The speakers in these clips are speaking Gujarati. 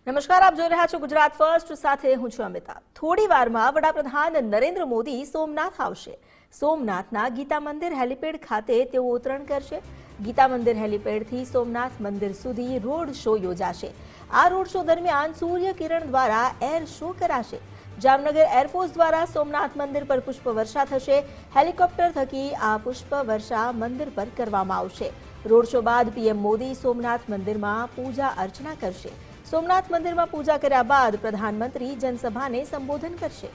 નમસ્કાર, આપ જોઈ રહ્યા છો ગુજરાત ફર્સ્ટ, સાથે હું છું અમિતા। થોડી વારમાં વડાપ્રધાન નરેન્દ્ર મોદી સોમનાથ આવશે। સોમનાથના ગીતા મંદિર હેલિપેડ ખાતે તેઓ ઉતરણ કરશે। ગીતા મંદિર હેલિપેડથી સોમનાથ મંદિર સુધી રોડ શો યોજાશે। આ રોડ શો દરમિયાન સૂર્ય કિરણ દ્વારા એર શો કરાશે। જામનગર એરફોર્સ દ્વારા સોમનાથ મંદિર પર પુષ્પવર્ષા થશે। હેલિકોપ્ટર થકી આ પુષ્પવર્ષા મંદિર પર કરવામાં આવશે। રોડ શો બાદ પીએમ મોદી સોમનાથ મંદિરમાં પૂજા અર્ચના કરશે। સોમનાથ મંદિરમાં પૂજા કર્યા બાદ પ્રધાનમંત્રી જનસભાને સંબોધન કરશે।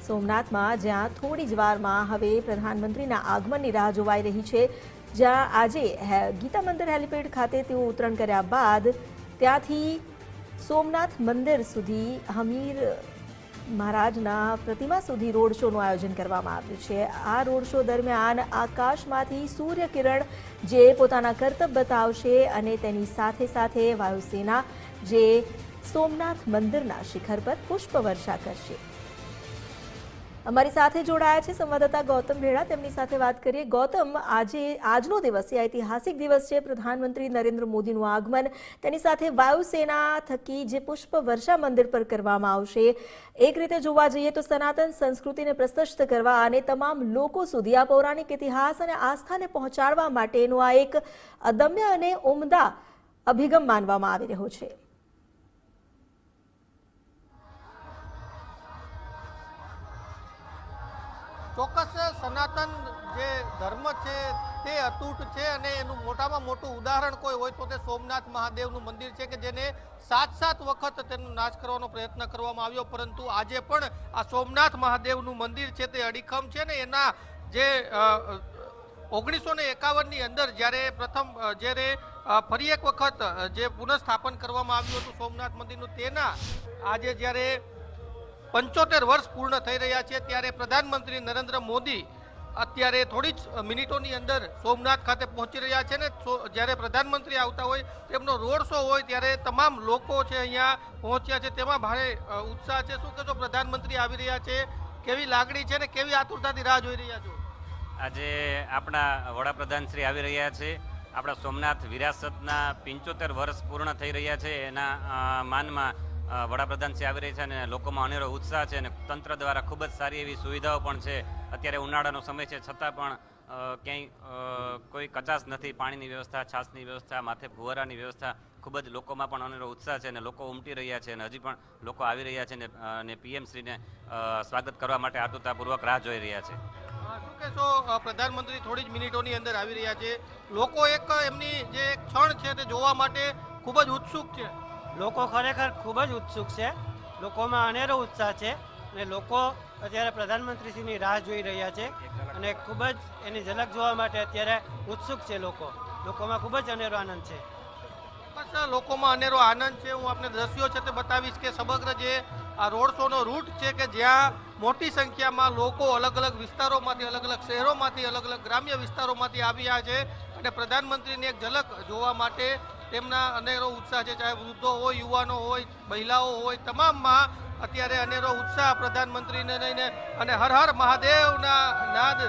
સોમનાથમાં જ્યાં થોડી જ વારમાં હવે પ્રધાનમંત્રીના આગમનની રાહ જોવાઈ રહી છે, જ્યાં આજે ગીતા મંદિર હેલિપેડ ખાતે તેઓ ઉતરણ કર્યા બાદ ત્યાંથી સોમનાથ મંદિર સુધી હમીર મહારાજના પ્રતિમા સુધી રોડ શોનું આયોજન કરવામાં આવ્યું છે। આ રોડ શો દરમિયાન આકાશમાંથી સૂર્ય કિરણ જે પોતાના કરતબ બતાવશે અને તેની સાથે સાથે વાયુસેના જે સોમનાથ મંદિરના શિખર પર પુષ્પવર્ષા કરશે। અમારી સાથે જોડાયા છે સંવાદદાતા ગૌતમ ભેડા, તેમની સાથે વાત કરીએ। ગૌતમ, આજનો દિવસ એ ઐતિહાસિક દિવસ છે, પ્રધાનમંત્રી નરેન્દ્ર મોદીનું આગમન, તેની સાથે વાયુસેના થકી જે પુષ્પવર્ષા મંદિર પર કરવામાં આવશે, એક રીતે જોવા જઈએ તો સનાતન સંસ્કૃતિને પ્રશસ્ત કરવા અને તમામ લોકો સુધી આ પૌરાણિક ઇતિહાસ અને આસ્થાને પહોંચાડવા માટેનો આ એક અદમ્ય અને ઉમદા અભિગમ માનવામાં આવી રહ્યો છે। ચોક્કસ સનાતન જે ધર્મ છે તે અતૂટ છે અને એનું મોટામાં મોટું ઉદાહરણ કોઈ હોય તો તે સોમનાથ મહાદેવનું મંદિર છે કે જેને 7 વખત તેનો નાશ કરવાનો પ્રયત્ન કરવામાં આવ્યો, પરંતુ આજે પણ આ સોમનાથ મહાદેવનું મંદિર છે તે અડીખમ છે ને એના જે 1951ની અંદર જ્યારે ફરી એક વખત જે પુનઃસ્થાપન કરવામાં આવ્યું હતું સોમનાથ મંદિરનું, તેના આજે જ્યારે 75 વર્ષ પૂર્ણ થઈ રહ્યા છે, ત્યારે પ્રધાનમંત્રી નરેન્દ્ર મોદી અત્યારે થોડી જ મિનિટોની અંદર સોમનાથ ખાતે પહોંચી રહ્યા છે ને જ્યારે પ્રધાનમંત્રી આવતા હોય તેમનો રોડ શો હોય ત્યારે તમામ લોકો છે અહીંયા પહોંચ્યા છે, તેમાં ભારે ઉત્સાહ છે। શું કહેશો, પ્રધાનમંત્રી આવી રહ્યા છે, કેવી લાગણી છે ને કેવી આતુરતાથી રાહ જોઈ રહ્યા છો? આજે આપણા વડાપ્રધાન શ્રી આવી રહ્યા છે। આપણા સોમનાથ વિરાસતના 75 વર્ષ પૂર્ણ થઈ રહ્યા છે, એના માનમાં વડાપ્રધાન શ્રી આવી રહી છે અને લોકોમાં અનેરો ઉત્સાહ છે અને તંત્ર દ્વારા ખૂબ જ સારી એવી સુવિધાઓ પણ છે। અત્યારે ઉનાળાનો સમય છે છતાં પણ ક્યાંય કોઈ કચાશ નથી। પાણીની વ્યવસ્થા, છાશની વ્યવસ્થા, માથે ફુવારાની વ્યવસ્થા, ખૂબ જ લોકોમાં પણ અનેરો ઉત્સાહ છે અને લોકો ઉમટી રહ્યા છે અને હજી પણ લોકો આવી રહ્યા છે અને પીએમ શ્રીને સ્વાગત કરવા માટે આતુરતાપૂર્વક રાહ જોઈ રહ્યા છે। શું કહેશો, પ્રધાનમંત્રી થોડી જ મિનિટોની અંદર આવી રહ્યા છે, લોકો એક એમની જે ક્ષણ છે તે જોવા માટે ખૂબ જ ઉત્સુક છે? લોકો ખરેખર ખૂબ જ ઉત્સુક છે, લોકોમાં અનેરો ઉત્સાહ છે અને લોકો અત્યારે પ્રધાનમંત્રીશ્રીની રાહ જોઈ રહ્યા છે અને ખૂબ જ એની ઝલક જોવા માટે અત્યારે ઉત્સુક છે। લોકોમાં ખૂબ જ અનેરો આનંદ છે। લોકોમાં અનેરો આનંદ છે। હું આપને દ્રશ્યો છે તે બતાવીશ કે સમગ્ર જે આ રોડ શોનો રૂટ છે કે જ્યાં મોટી સંખ્યામાં લોકો અલગ અલગ વિસ્તારોમાંથી, અલગ અલગ શહેરોમાંથી, અલગ અલગ ગ્રામ્ય વિસ્તારોમાંથી આવ્યા છે અને પ્રધાનમંત્રીની એક ઝલક જોવા માટે તેમના અનેરો ઉત્સાહ છે। ચાહે વૃદ્ધો હોય, યુવાનો હોય, મહિલાઓ હોય, તમામમાં અત્યારે અનેરો ઉત્સાહ પ્રધાનમંત્રીને લઈને અને હર હર મહાદેવના નાદ।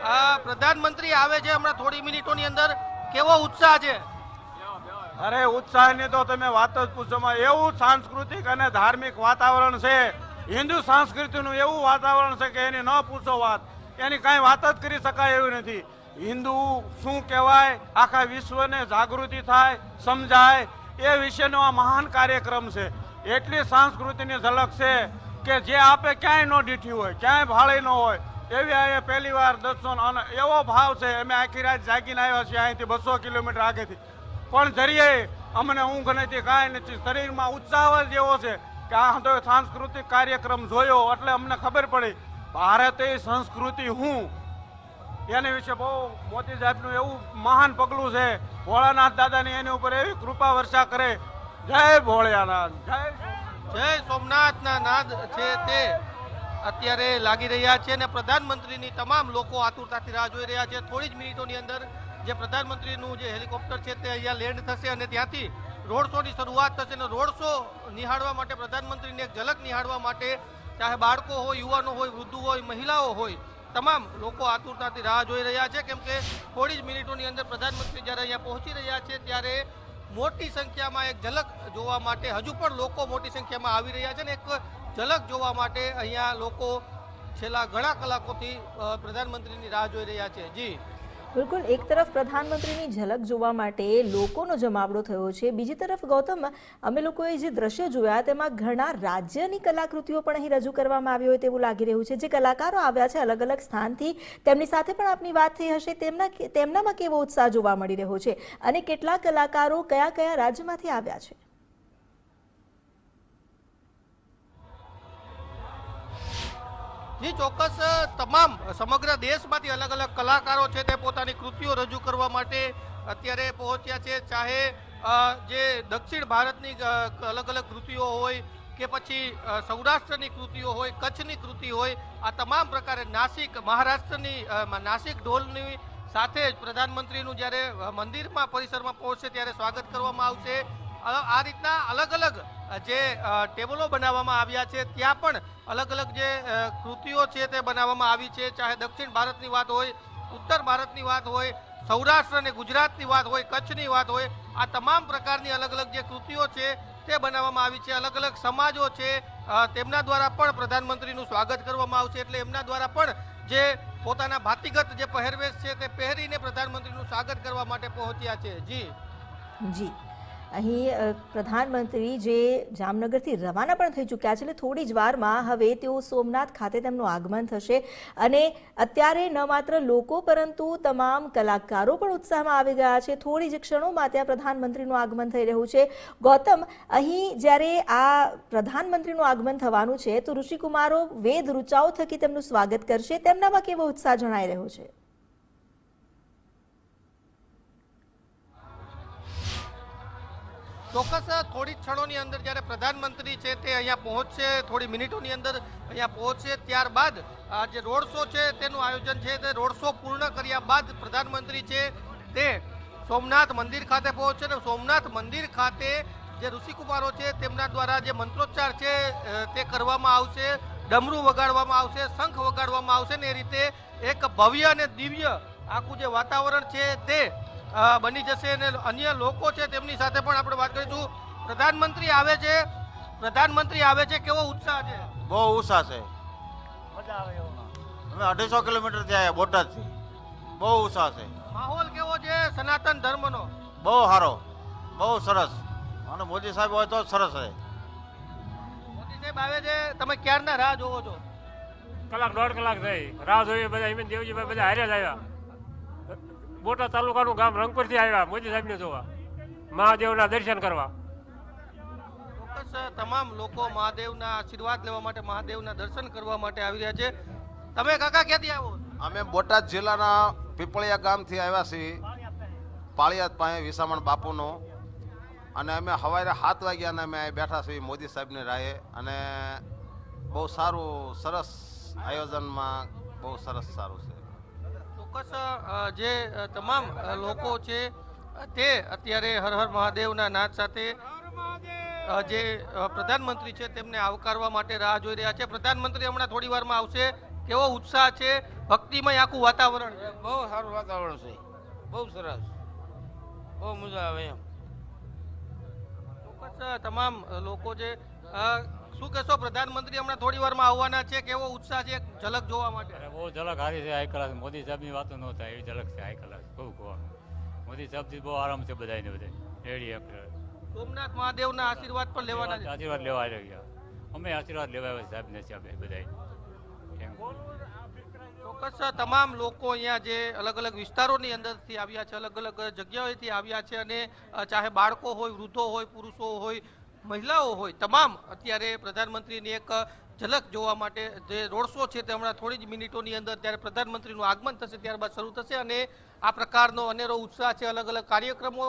આ પ્રધાનમંત્રી આવે છે હમણાં થોડી મિનિટોની અંદર, કેવો ઉત્સાહ છે? અરે ઉત્સાહની તો તમે વાત જ પૂછોમાં, એવું સાંસ્કૃતિક અને ધાર્મિક વાતાવરણ છે, હિન્દુ સંસ્કૃતિનું એવું વાતાવરણ છે કે એની ન પૂછો વાત, એની કાંઈ વાત જ કરી શકાય એવી નથી। હિન્દુ શું કહેવાય, આખા વિશ્વને જાગૃતિ થાય, સમજાય એ વિશેનો આ મહાન કાર્યક્રમ છે। એટલી સંસ્કૃતિની ઝલક છે કે જે આપે ક્યાંય ન દીઠી હોય, ક્યાંય ભાળી ન હોય એવી અહીંયા પહેલી વાર દર્શન, અને એવો ભાવ છે। અમે આખી રાત જાગીને આવ્યા છીએ અહીંથી 200 કિલોમીટર આગળથી, પણ જરીએ અમને ઊંઘ નથી, કાંઈ નથી, શરીરમાં ઉત્સાહ જ એવો છે કે આ તો સાંસ્કૃતિક કાર્યક્રમ જોયો એટલે અમને ખબર પડી ભારતીય સંસ્કૃતિ હું એની વિશે બહુ મોદી સાહેબનું એવું મહાન પગલું છે। ભોળાનાથ દાદાની એની ઉપર એવી કૃપા વર્ષા કરે। જય ભોળાનાથ, જય સોમનાથના નાદ છે તે અત્યારે લાગી રહ્યા છે અને પ્રધાનમંત્રીની તમામ લોકો આતુરતાથી રાહ જોઈ રહ્યા છે। થોડી જ મિનિટોની અંદર જે પ્રધાનમંત્રીનું જે હેલિકોપ્ટર છે તે અહીંયા લેન્ડ થશે અને ત્યાંથી રોડ શોની શરૂઆત થશે અને રોડ શો નિહાળવા માટે, પ્રધાનમંત્રીની એક ઝલક નિહાળવા માટે ચાહે બાળકો હોય, યુવાનો હોય, વૃદ્ધો હોય, મહિલાઓ હોય, તમામ લોકો આતુરતાથી રાહ જોઈ રહ્યા છે, કેમ કે થોડી જ મિનિટોની અંદર પ્રધાનમંત્રી જ્યારે અહીંયા પહોંચી રહ્યા છે ત્યારે મોટી સંખ્યામાં એક ઝલક જોવા માટે હજુ પણ લોકો મોટી સંખ્યામાં આવી રહ્યા છે ને એક ઝલક જોવા માટે અહીંયા લોકો છેલ્લા ઘણા કલાકોથી પ્રધાનમંત્રીની રાહ જોઈ રહ્યા છે. જી બિલકુલ, એક તરફ પ્રધાનમંત્રીની ઝલક જોવા માટે લોકોનો જમાવડો થયો છે, બીજી તરફ ગૌતમ, અમે લોકોએ જે દ્રશ્યો જોયા તેમાં ઘણા રાજ્યની કલાકૃતિઓ પણ અહીં રજૂ કરવામાં આવી હોય તેવું લાગી રહ્યું છે. જે કલાકારો આવ્યા છે અલગ અલગ સ્થાનથી, તેમની સાથે પણ આપની વાત થઈ હશે, તેમનામાં કેવો ઉત્સાહ જોવા મળી રહ્યો છે અને કેટલા કલાકારો કયા કયા રાજ્યમાંથી આવ્યા છે? જી ચોક્કસ, તમામ સમગ્ર દેશમાંથી અલગ અલગ કલાકારો છે તે પોતાની કૃતિઓ રજૂ કરવા માટે અત્યારે પહોંચ્યા છે. ચાહે જે દક્ષિણ ભારતની અલગ અલગ કૃતિઓ હોય કે પછી સૌરાષ્ટ્રની કૃતિઓ હોય, કચ્છની કૃતિ હોય, આ તમામ પ્રકારે મહારાષ્ટ્રની નાસિક ઢોલની સાથે જ પ્રધાનમંત્રીનું જ્યારે મંદિરમાં પરિસરમાં પહોંચશે ત્યારે સ્વાગત કરવામાં આવશે. આ રીતના અલગ અલગ જે ટેબલો બનાવવામાં આવ્યા છે ત્યાં પણ અલગ અલગ જે કૃતિઓ છે તે બનાવવામાં આવી છે. ચાહે દક્ષિણ ભારતની વાત હોય, ઉત્તર ભારતની વાત હોય, સૌરાષ્ટ્ર અને ગુજરાતની વાત હોય, કચ્છની વાત હોય, આ તમામ પ્રકારની અલગ અલગ જે કૃતિઓ છે તે બનાવવામાં આવી છે. અલગ અલગ સમાજો છે તેમના દ્વારા પણ પ્રધાનમંત્રીનું સ્વાગત કરવામાં આવશે, એટલે એમના દ્વારા પણ જે પોતાના ભાતીગત જે પહેરવેશ છે તે પહેરીને પ્રધાનમંત્રીનું સ્વાગત કરવા માટે પહોંચ્યા છે. જી, અહીં પ્રધાનમંત્રી જે જામનગરથી રવાના પણ થઈ ચૂક્યા છે, એટલે થોડી જ વારમાં હવે તેઓ સોમનાથ ખાતે તેમનું આગમન થશે અને અત્યારે ન માત્ર લોકો પરંતુ તમામ કલાકારો પણ ઉત્સાહમાં આવી ગયા છે. થોડી જ ક્ષણોમાં ત્યાં પ્રધાનમંત્રીનું આગમન થઈ રહ્યું છે. ગૌતમ, અહીં જ્યારે આ પ્રધાનમંત્રીનું આગમન થવાનું છે તો ઋષિકુમારો વેદ ઋચાઓ થકી તેમનું સ્વાગત કરશે, તેમનામાં કેવો ઉત્સાહ જણાઈ રહ્યો છે? ચોક્કસ, થોડી ક્ષણોની અંદર જ્યારે પ્રધાનમંત્રી છે તે અહીંયા પહોંચશે, થોડી મિનિટોની અંદર અહીંયા પહોંચશે, ત્યારબાદ જે રોડ શો છે તેનું આયોજન છે તે રોડ શો પૂર્ણ કર્યા બાદ પ્રધાનમંત્રી છે તે સોમનાથ મંદિર ખાતે પહોંચશે અને સોમનાથ મંદિર ખાતે જે ઋષિકુમારો છે તેમના દ્વારા જે મંત્રોચ્ચાર છે તે કરવામાં આવશે, ડમરું વગાડવામાં આવશે, શંખ વગાડવામાં આવશે ને એ રીતે એક ભવ્ય અને દિવ્ય આખું જે વાતાવરણ છે તે બની જશે અને અન્ય લોકો છે તેમની સાથે પણ આપણે વાત કરીશું. પ્રધાનમંત્રી આવે છે, કેવો ઉત્સાહ છે? બહુ ઉત્સાહ છે. અમે 250 કિલોમીટર થી આવ્યા બોટાદથી. બહુ ઉત્સાહ છે. માહોલ કેવો છે સનાતન ધર્મનો? બહુ સારો, બહુ સરસ. અને મોદી સાહેબ હોય તો સરસ છે. મોદી સાહેબ આવે છે, તમે ક્યારના રાહ જોવો છો? કલાક 1.5 કલાક થઈ રાહ જોઈએ. બધા હિમેન દેવજીભાઈ બધા હારે જ આવ્યા. બોટાદ તાલુકાનું ગામ રંગપુરથી આવ્યા મોદી સાહેબને જોવા, મહાદેવના દર્શન કરવા. ચોક્કસ, તમામ લોકો મહાદેવના આશીર્વાદ લેવા માટે, મહાદેવના દર્શન કરવા માટે આવી રહ્યા છે. તમે કાકા ક્યાંથી આવો? અમે બોટાદ જિલ્લાના પીપળિયા ગામથી આવ્યા છીએ, પાળિયાદ પાસે વિસામણ બાપુનો. અને અમે સવારે 7 વાગ્યાના અમે અહીં બેઠા છીએ મોદી સાહેબની રાહે. અને બહુ સારું, સરસ આયોજનમાં, બહુ સરસ સારું છે. ચોક્કસ, જે તમામ લોકો છે તે અત્યારે હર હર મહાદેવના નાદ સાથે જે પ્રધાનમંત્રી છે તેમને આવકારવા માટે રાહ જોઈ રહ્યા છે. પ્રધાનમંત્રી હમણાં થોડી વારમાં આવશે. કેવો ઉત્સાહ છે, ભક્તિમય આખું વાતાવરણ છે? બહુ સારું વાતાવરણ છે, બહુ સરસ, બહુ મજા આવે એમ. ચોક્કસ, તમામ લોકો છે. શું કહેશો, પ્રધાનમંત્રી હમણાં થોડી વારમાં આવવાના છે, કેવો ઉત્સાહ છે ઝલક જોવા માટે? બહુ ઝલક સારી છે, હાઈ ક્લાસ. મોદી સાહેબની વાતો ન થાય એવી ઝલક છે, હાઈ ક્લાસ. બહુ કહેવાનું. મોદી સાહેબથી બહુ આરામ છે બધાને, બધા રેડી. સોમનાથ મહાદેવના આશીર્વાદ પણ લેવાના છે. આશીર્વાદ લેવા આવી ગયા. અમે આશીર્વાદ લેવા આવ્યા સાહેબને છે આપણે બધા. ચોક્કસ, તમામ લોકો અહીંયા જે અલગ અલગ વિસ્તારોની અંદરથી આવ્યા છે, અલગ અલગ જગ્યાએથી આવ્યા છે અને ચાહે બાળકો હોય, વૃદ્ધો હોય, પુરુષો હોય, મહિલાઓ હોય, તમામ અત્યારે પ્રધાનમંત્રીની એક ઝલક જોવા માટે જે રોડ શો છે તે હમણાં થોડી જ મિનિટોની અંદર ત્યારે પ્રધાનમંત્રીનું આગમન થશે ત્યારબાદ શરૂ થશે અને આ પ્રકારનો અનેરો ઉત્સાહ છે. અલગ અલગ કાર્યક્રમો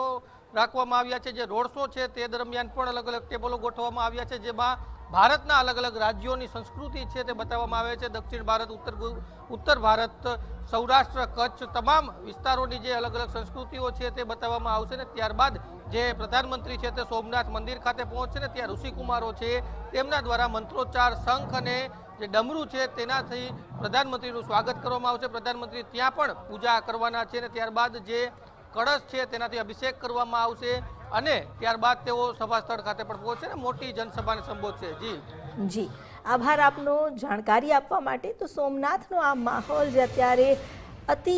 રાખવામાં આવ્યા છે. જે રોડ શો છે તે દરમિયાન પણ અલગ અલગ ટેબલો ગોઠવવામાં આવ્યા છે, જેમાં ભારતના અલગ અલગ રાજ્યોની સંસ્કૃતિ છે તે બતાવવામાં આવે છે. દક્ષિણ ભારત, ઉત્તર ભારત, સૌરાષ્ટ્ર, કચ્છ, તમામ વિસ્તારોની જે અલગ અલગ સંસ્કૃતિઓ છે તે બતાવવામાં આવશે ને ત્યારબાદ જે પ્રધાનમંત્રી છે તે સોમનાથ મંદિર ખાતે પહોંચશે ને ત્યાં ઋષિકુમારો છે તેમના દ્વારા મંત્રોચ્ચાર, શંખ અને જે ડમરું છે તેનાથી પ્રધાનમંત્રીનું સ્વાગત કરવામાં આવશે. પ્રધાનમંત્રી ત્યાં પણ પૂજા કરવાના છે અને ત્યારબાદ જે કળશ છે તેનાથી અભિષેક કરવામાં આવશે અને ત્યારબાદ તેઓ સભા સ્થળ ખાતે પણ પહોંચશે અને મોટી જનસભાને સંબોધશે. જી, આભાર આપનો જાણકારી આપવા માટે. તો સોમનાથનો આ માહોલ જે અત્યારે અતિ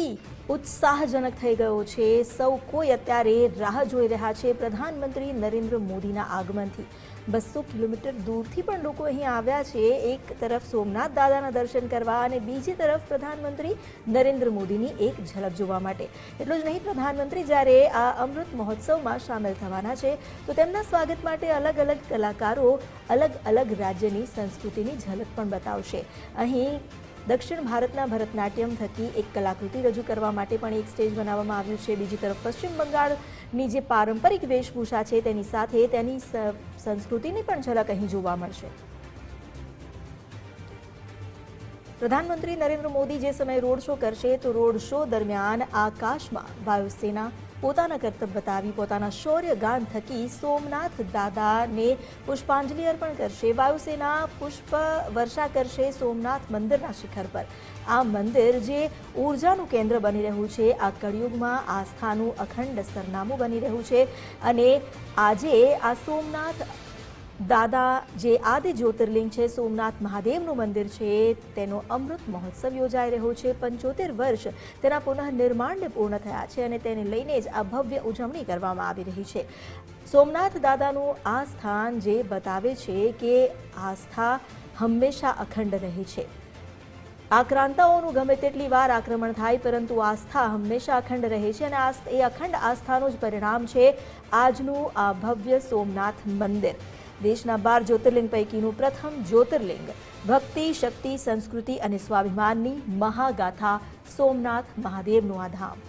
ઉત્સાહજનક થઈ ગયો છે. સૌ કોઈ અત્યારે રાહ જોઈ રહ્યા છે પ્રધાનમંત્રી નરેન્દ્ર મોદીના આગમનથી. 200 કિલોમીટર દૂરથી પણ લોકો અહીં આવ્યા છે, એક તરફ સોમનાથ દાદાના દર્શન કરવા અને બીજી તરફ પ્રધાનમંત્રી નરેન્દ્ર મોદીની એક ઝલક જોવા માટે. એટલું જ નહીં, પ્રધાનમંત્રી જ્યારે આ અમૃત મહોત્સવમાં સામેલ થવાના છે તો તેમના સ્વાગત માટે અલગ અલગ કલાકારો અલગ અલગ રાજ્યની સંસ્કૃતિની ઝલક પણ બતાવશે. અહીં દક્ષિણ ભારતના ભરતનાટ્યમ થકી એક કલાકૃતિ રજૂ કરવા માટે પણ એક સ્ટેજ બનાવવામાં આવ્યું છે. બીજી તરફ પશ્ચિમ બંગાળની જે પારંપરિક વેશભૂષા છે તેની સાથે તેની સંસ્કૃતિની પણ ઝલક અહીં જોવા મળશે. પ્રધાનમંત્રી નરેન્દ્ર મોદી જે સમયે રોડ શો કરશે તો રોડ શો દરમિયાન આકાશમાં વાયુસેના પોતાના કર્તવ્ય બતાવી પોતાના શૌર્યગાન થકી સોમનાથ દાદાને પુષ્પાંજલિ અર્પણ કરશે. વાયુસેના પુષ્પ વર્ષા કરશે સોમનાથ મંદિરના શિખર પર. આ મંદિર જે ઉર્જાનું કેન્દ્ર બની રહ્યું છે, આ કળિયુગમાં આસ્થાનું અખંડ સરનામું બની રહ્યું છે અને આજે આ સોમનાથ દાદા જે આદિ જ્યોતિર્લિંગ છે, સોમનાથ મહાદેવનું મંદિર છે, તેનો અમૃત મહોત્સવ યોજાઈ રહ્યો છે. 75 વર્ષ તેના પુનઃનિર્માણને પૂર્ણ થયા છે અને તેને લઈને જ આ ભવ્ય ઉજવણી કરવામાં આવી રહી છે. સોમનાથ દાદાનું આ સ્થાન જે બતાવે છે કે આસ્થા હંમેશા અખંડ રહે છે. આક્રાંતાઓનું ગમે તેટલી વાર આક્રમણ થાય પરંતુ આસ્થા હંમેશા અખંડ રહે છે અને એ અખંડ આસ્થાનું જ પરિણામ છે આજનું આ ભવ્ય સોમનાથ મંદિર. દેશના 12 જ્યોતિર્લિંગ પૈકીનું પ્રથમ જ્યોતિર્લિંગ. ભક્તિ, શક્તિ, સંસ્કૃતિ અને સ્વાભિમાનની મહાગાથા સોમનાથ મહાદેવનું આ ધામ.